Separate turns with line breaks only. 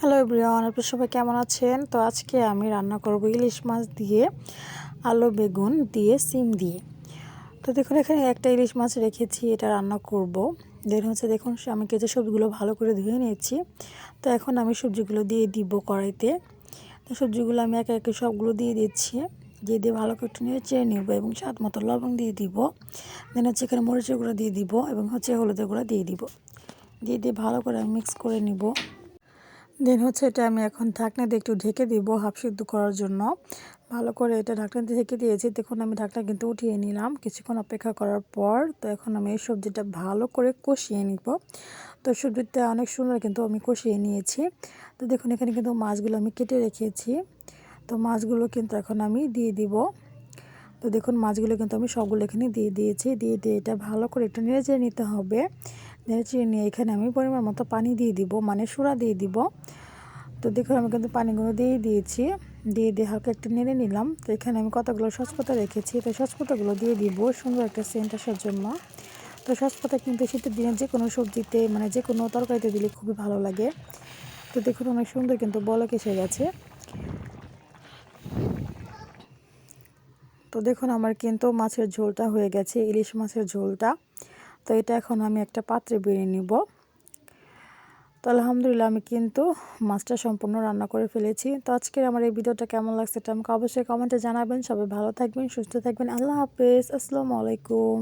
Hello everyone, আপনারা সবাই কেমন আছেন? তো আজকে আমি রান্না করব ইলিশ মাছ দিয়ে আলু বেগুন দিয়ে সিম দিয়ে। তো দেখুন, এখানে একটা ইলিশ মাছ রেখেছি, এটা রান্না করব। দেখুন আমি কেটে সবজিগুলো ভালো করে ধুয়ে নিয়েছি। তো এখন আমি সবজিগুলো দিয়ে দিব কড়াইতে। তো সবজিগুলো আমি একে একে সবগুলো দিয়ে দিচ্ছি। দিয়ে ভালো করে একটু নেড়ে চেড়ে নেব এবং স্বাদ মতো লবণ দিয়ে দিব। দেন এখানে মরিচের গুঁড়ো দিয়ে দিব এবং হলুদের গুঁড়ো দিয়ে দিব। দিয়ে ভালো করে আমি মিক্স করে নিব। এটা আমি এখন ঢাকনা দিয়ে একটু ঢেকে দিব হাফ সিদ্ধ করার জন্য। ভালো করে এটা ঢাকনা দিয়ে ঢেকে দিয়েছি। দেখুন আমি ঢাকনা কিন্তু উঠিয়ে নিলাম কিছুক্ষণ অপেক্ষা করার পর। তো এখন আমি এই সবজিটা ভালো করে কষিয়ে নিব। তো সবজিটা অনেক সুন্দর কিন্তু আমি কষিয়ে নিয়েছি। তো দেখুন এখানে কিন্তু মাছগুলো আমি কেটে রেখেছি। তো মাছগুলো কিন্তু এখন আমি দিয়ে দিব। তো দেখুন মাছগুলো কিন্তু আমি সবগুলো এখানে দিয়ে দিয়েছি। দিয়ে এটা ভালো করে একটু নেড়ে চেড়ে নিতে হবে। নেড়ে চেড়ে নিয়ে এখানে আমি পরিমাণ মতো পানি দিয়ে দিব, মানে সোড়া দিয়ে দিব। তো দেখুন আমি কিন্তু পানিগুলো দিয়ে দিয়েছি। দিয়ে হালকা একটু নেড়ে নিলাম। তো এখানে আমি কতগুলো সচপাতা রেখেছি, তো সচপাতাগুলো দিয়ে দিব সুন্দর একটা সেন্ট আসার জন্য। তো সচপাতা কিন্তু শীতের দিনে যে কোনো সবজিতে, মানে যে কোনো তরকারিতে দিলে খুবই ভালো লাগে। তো দেখুন অনেক সুন্দর কিন্তু বলক এসে গেছে। তো দেখুন আমার কিন্তু মাছের ঝোলটা হয়ে গেছে, ইলিশ মাছের ঝোলটা। তো এটা এখন আমি একটা পাত্রে বেড়ে নিব। তো আলহামদুলিল্লাহ আমি কিন্তু মাছটা সম্পূর্ণ রান্না করে ফেলেছি। তো আজকের আমার এই ভিডিওটা কেমন লাগছে এটা আমাকে অবশ্যই কমেন্টে জানাবেন। সবাই ভালো থাকবেন, সুস্থ থাকবেন। আল্লাহ হাফেজ, আসসালামু আলাইকুম।